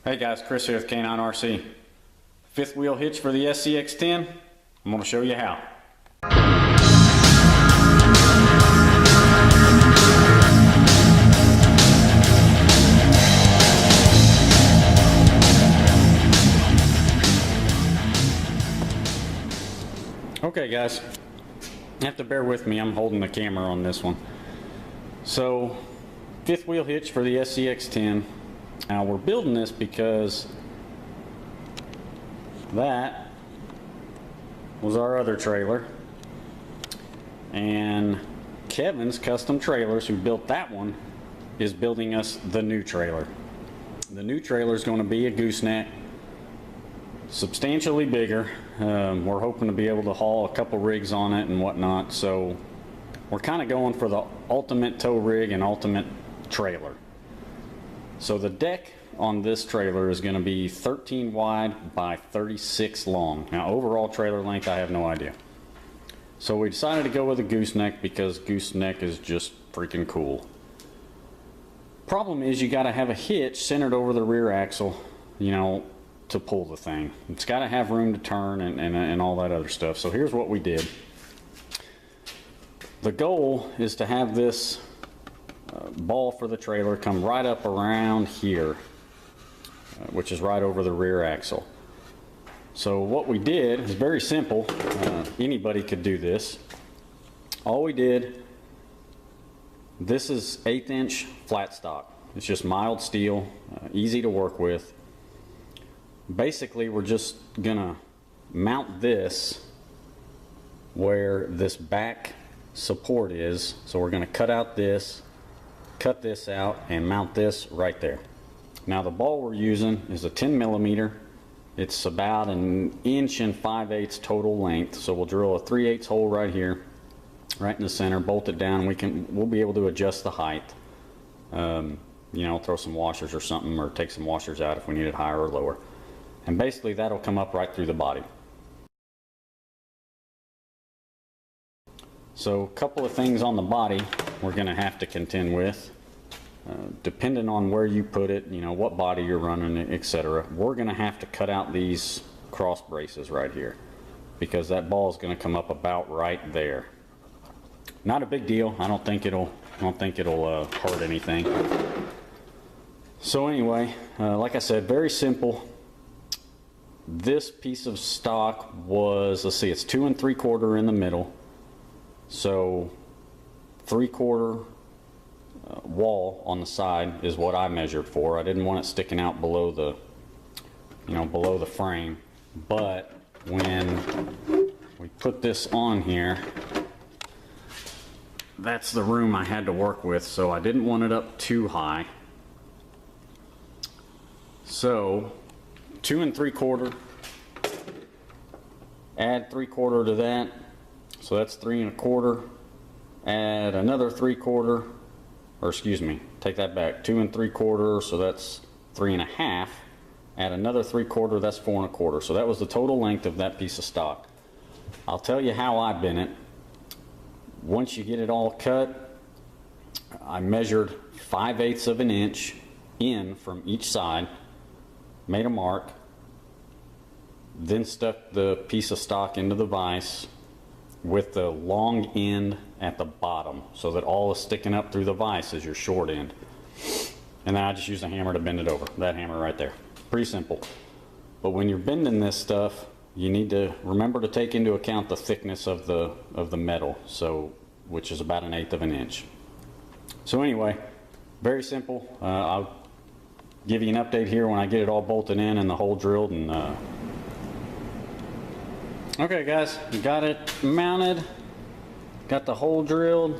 Hey guys, Chris here with K9RC. Fifth wheel hitch for the Scx10. I'm going to show you how. Okay guys, you have to bear with me, I'm holding the camera on this one. So, fifth wheel hitch for the Scx10. Now we're building this because that was our other trailer, and Kevin's Custom Trailers, who built that one, is building us the new trailer. The new trailer is going to be a gooseneck, substantially bigger. We're hoping to be able to haul a couple rigs on it and whatnot, so we're kind of going for the ultimate tow rig and ultimate trailer. So the deck on this trailer is going to be 13 wide by 36 long. Now overall trailer length, I have no idea. So we decided to go with a gooseneck because gooseneck is just freaking cool. Problem is you got to have a hitch centered over the rear axle, you know, to pull the thing. It's got to have room to turn and all that other stuff. So here's what we did. The goal is to have this ball for the trailer come right up around here, which is right over the rear axle. So what we did is very simple. Anybody could do this. All we did, this is 1/8 inch flat stock. It's just mild steel, easy to work with. Basically we're just gonna mount this where this back support is. So we're gonna cut out this, cut this out, and mount this right there. Now the ball we're using is a 10 millimeter. It's about 1 5/8 total length. So we'll drill a 3/8 hole right here, right in the center, bolt it down. We'll be able to adjust the height. You know, throw some washers or something, or take some washers out if we need it higher or lower. And basically that'll come up right through the body. So a couple of things on the body we're going to have to contend with. Depending on where you put it, you know, what body you're running, etc. We're going to have to cut out these cross braces right here, because that ball is going to come up about right there. Not a big deal. I don't think it'll hurt anything. So anyway, like I said, very simple. This piece of stock was, let's see, it's 2 3/4 in the middle. So 3/4 wall on the side is what I measured for. I didn't want it sticking out below the, you know, below the frame. But when we put this on here, that's the room I had to work with, so I didn't want it up too high. So 2 3/4, add 3/4 to that, so that's 3 1/4. Add another 3/4, or excuse me, take that back, 2 3/4, so that's 3 1/2. Add another 3/4, that's 4 1/4. So that was the total length of that piece of stock. I'll tell you how I bent it. Once you get it all cut, I measured 5/8 of an inch in from each side, made a mark, then stuck the piece of stock into the vise with the long end at the bottom, so that all is sticking up through the vise is your short end. And then I just used a hammer to bend it over. That hammer right there. Pretty simple. But when you're bending this stuff, you need to remember to take into account the thickness of the metal, so which is about 1/8 of an inch. So anyway, very simple. I'll give you an update here when I get it all bolted in and the hole drilled. And okay guys, we got it mounted, got the hole drilled,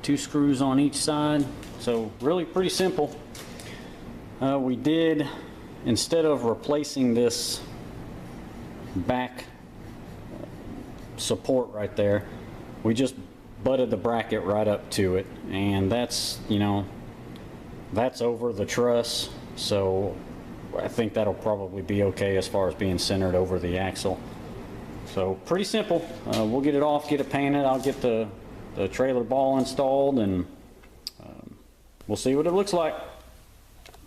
2 screws on each side. So really pretty simple. We did, instead of replacing this back support right there, we just butted the bracket right up to it, and that's, you know, that's over the truss, so I think that'll probably be okay as far as being centered over the axle. So pretty simple. We'll get it off, get it painted. I'll get the trailer ball installed, and we'll see what it looks like.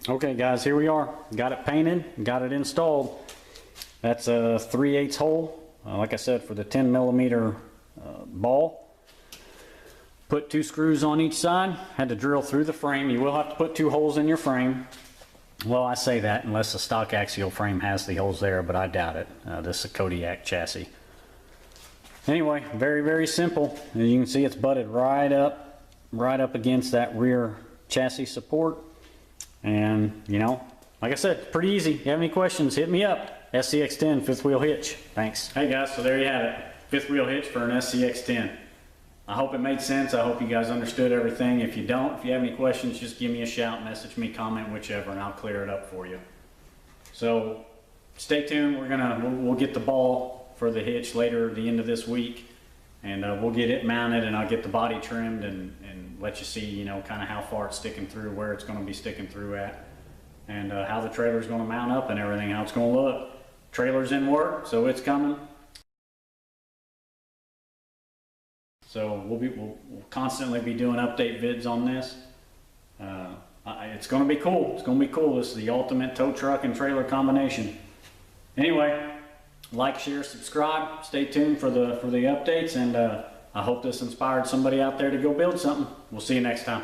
Okay guys, here we are. Got it painted, got it installed. That's a 3/8 hole, like I said, for the 10 millimeter ball. Put 2 screws on each side. Had to drill through the frame. You will have to put 2 holes in your frame. Well, I say that unless the stock axial frame has the holes there, but I doubt it. This is a Kodiak chassis. Anyway, very, very simple. As you can see, it's butted right up against that rear chassis support. And, you know, like I said, pretty easy. If you have any questions, hit me up. Scx10 fifth wheel hitch. Thanks. Hey guys, so there you have it. Fifth wheel hitch for an Scx10. I hope it made sense. I hope you guys understood everything. If you don't, if you have any questions, just give me a shout, message me, comment, whichever, and I'll clear it up for you. So stay tuned. We'll get the ball for the hitch later at the end of this week, and we'll get it mounted, and I'll get the body trimmed and let you see, you know, kind of how far it's sticking through, where it's going to be sticking through at, and how the trailer's going to mount up and everything, how it's going to look. Trailer's in work, so it's coming. So we'll constantly be doing update vids on this. It's going to be cool. It's going to be cool. This is the ultimate tow truck and trailer combination. Anyway, like, share, subscribe. Stay tuned for the updates, and I hope this inspired somebody out there to go build something. We'll see you next time.